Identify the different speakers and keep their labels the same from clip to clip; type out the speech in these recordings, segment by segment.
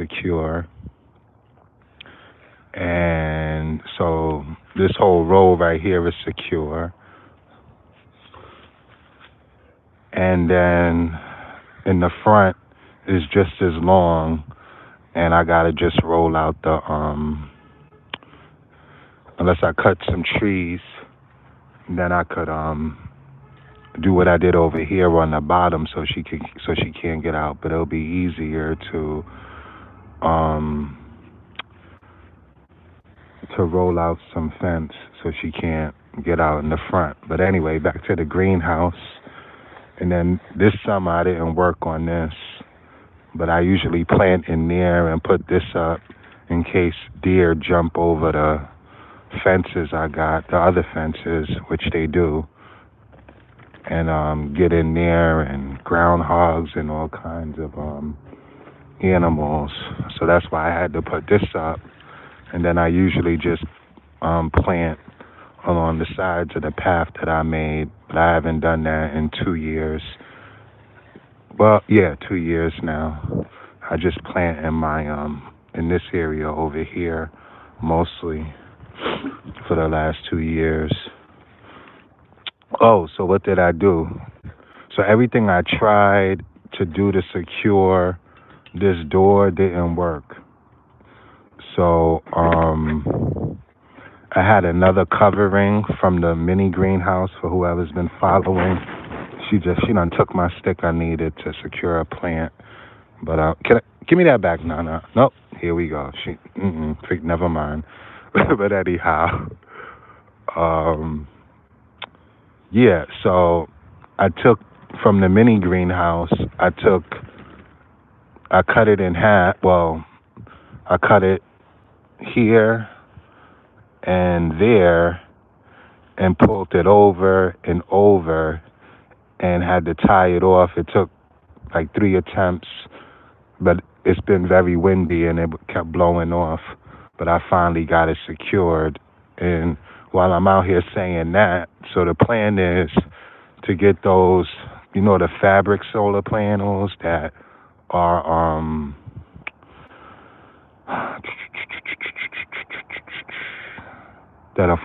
Speaker 1: secure. And so this whole row right here is secure. And then in the front is just as long, and I gotta just roll out the unless I cut some trees, then I could do what I did over here on the bottom so she can't get out. But it'll be easier um to roll out some fence so she can't get out in the front. But anyway, back to the greenhouse. And then this summer I didn't work on this, but I usually plant in there and put this up in case deer jump over the fences I got, the other fences, which they do, and get in there, and groundhogs and all kinds of animals. So that's why I had to put this up. And then I usually just plant along the sides of the path that I made, but I haven't done that in 2 years. Well, yeah, 2 years now. I just plant in my in this area over here mostly for the last 2 years. Oh, so what did I do? So everything I tried to do to secure this door didn't work. So I had another covering from the mini greenhouse for whoever's been following. She done took my stick I needed to secure a plant. But give me that back, Nana. Nope. Here we go. Never mind. But anyhow, um, yeah. So I took from the mini greenhouse. I cut it in half. Well, I cut it here and there, and pulled it over and over, and had to tie it off. It took like 3 attempts, but it's been very windy and it kept blowing off. But I finally got it secured. And while I'm out here saying that, so the plan is to get those, the fabric solar panels that are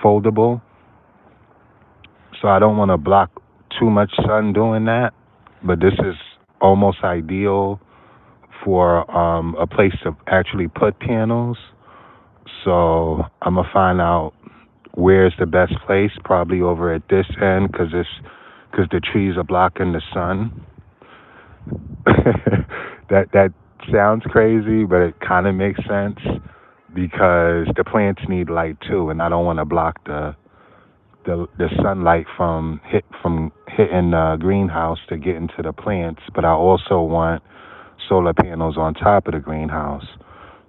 Speaker 1: foldable. So I don't want to block too much sun doing that, but this is almost ideal for a place to actually put panels. So I'm gonna find out where's the best place. Probably over at this end, because the trees are blocking the sun. That sounds crazy, but it kind of makes sense because the plants need light too, and I don't want to block the sunlight from hitting the greenhouse to get into the plants. But I also want solar panels on top of the greenhouse.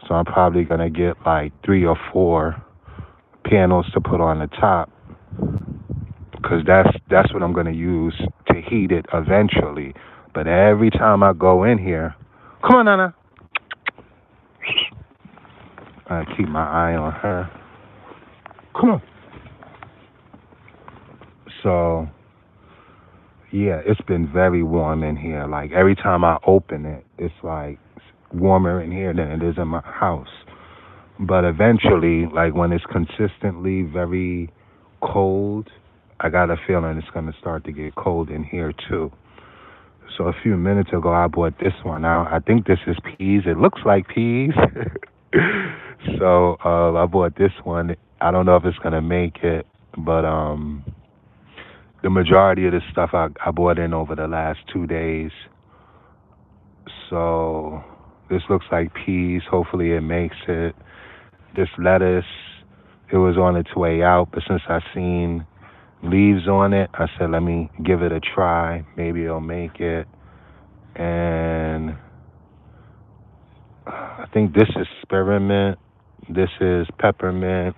Speaker 1: So I'm probably gonna get like 3 or 4 panels to put on the top, because that's what I'm gonna use to heat it eventually. But every time I go in here, come on, Nana, I keep my eye on her. Come on. So yeah, it's been very warm in here. Like every time I open it, it's like warmer in here than it is in my house. But eventually, like when it's consistently very cold, I got a feeling it's going to start to get cold in here too. So a few minutes ago, I bought this one out. I think this is peas. It looks like peas. So I bought this one. I don't know if it's going to make it, but the majority of the stuff I bought in over the last 2 days. So this looks like peas. Hopefully it makes it. This lettuce, it was on its way out, but since I seen leaves on it, I said, let me give it a try. Maybe it'll make it. And I think this is spearmint. This is peppermint,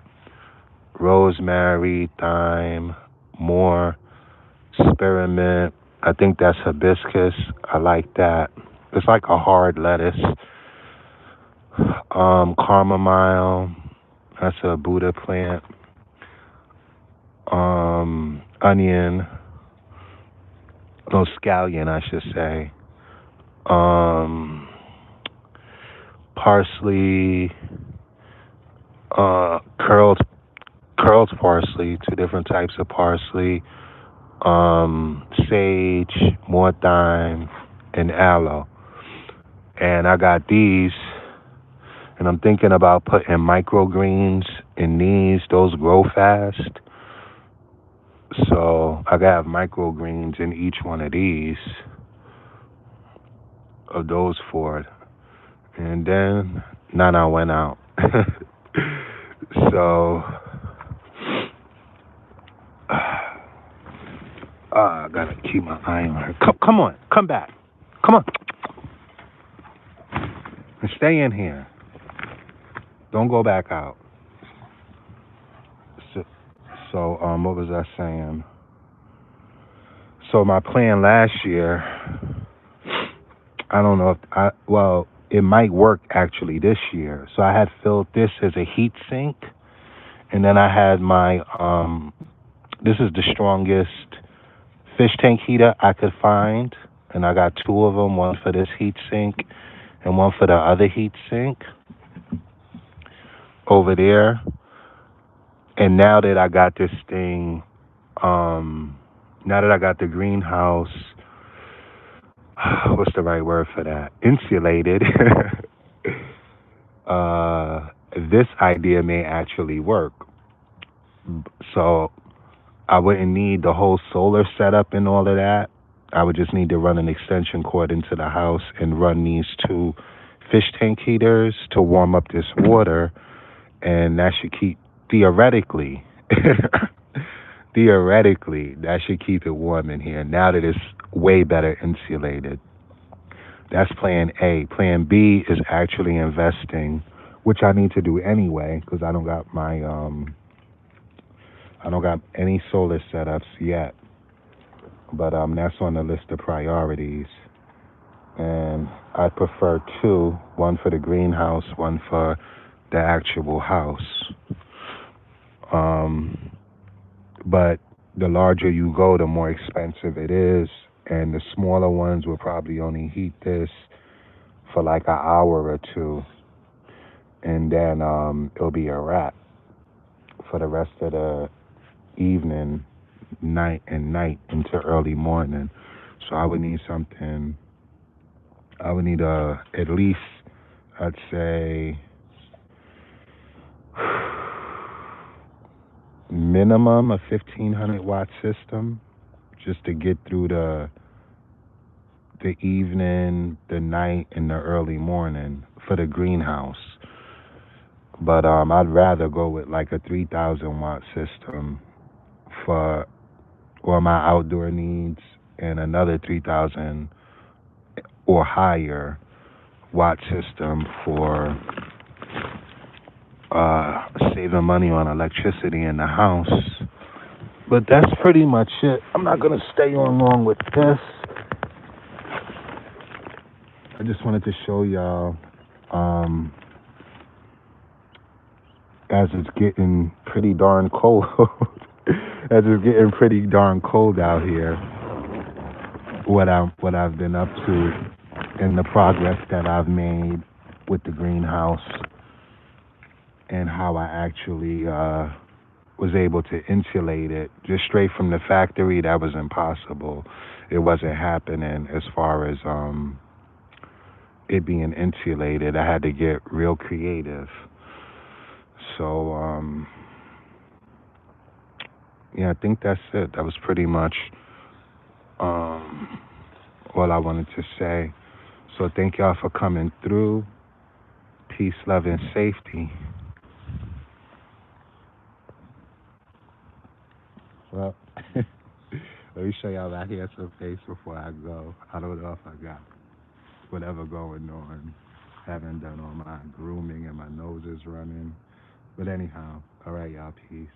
Speaker 1: rosemary, thyme, more spearmint. I think that's hibiscus. I like that. It's like a hard lettuce. Chamomile. That's a Buddha plant. Onion. No, scallion, I should say. Um, parsley, curled parsley, two different types of parsley, sage, more thyme, and aloe. And I got these, and I'm thinking about putting microgreens in these. Those grow fast. So I got microgreens in each one of these, of those four. And then Nana went out. So I gotta keep my eye on her. Come on, come back. Come on. And stay in here. Don't go back out. So, what was I saying? So my plan last year, I don't know if it might work actually this year. So I had filled this as a heat sink, and then I had my, this is the strongest fish tank heater I could find, and I got two of them, one for this heat sink and one for the other heat sink over there. And now that I got this thing, now that I got the greenhouse, what's the right word for that? Insulated. This idea may actually work. So I wouldn't need the whole solar setup and all of that. I would just need to run an extension cord into the house and run these two fish tank heaters to warm up this water, and that should keep, theoretically, that should keep it warm in here now that it's way better insulated. That's plan A. Plan B is actually investing, which I need to do anyway because I don't got any solar setups yet. But that's on the list of priorities. And I prefer two, one for the greenhouse, one for the actual house. But the larger you go, the more expensive it is. And the smaller ones will probably only heat this for like an hour or two. And then it'll be a wrap for the rest of the evening, night into early morning. So I would need something. I would need at least, I'd say, minimum a 1500 watt system just to get through the evening, the night, and the early morning for the greenhouse. But I'd rather go with like a 3000 watt system for all my outdoor needs, and another 3000 or higher watt system for saving money on electricity in the house. But that's pretty much it. I'm not gonna stay on long with this. I just wanted to show y'all, as it's getting pretty darn cold, as it's getting pretty darn cold out here, what I've been up to and the progress that I've made with the greenhouse, and how I actually was able to insulate it just straight from the factory. That was impossible. It wasn't happening as far as it being insulated. I had to get real creative. So yeah, I think that's it. That was pretty much all I wanted to say. So thank y'all for coming through. Peace, love, and safety. Well, let me show y'all out here some face before I go. I don't know if I got whatever going on. Haven't done all my grooming and my nose is running. But anyhow, all right, y'all, peace.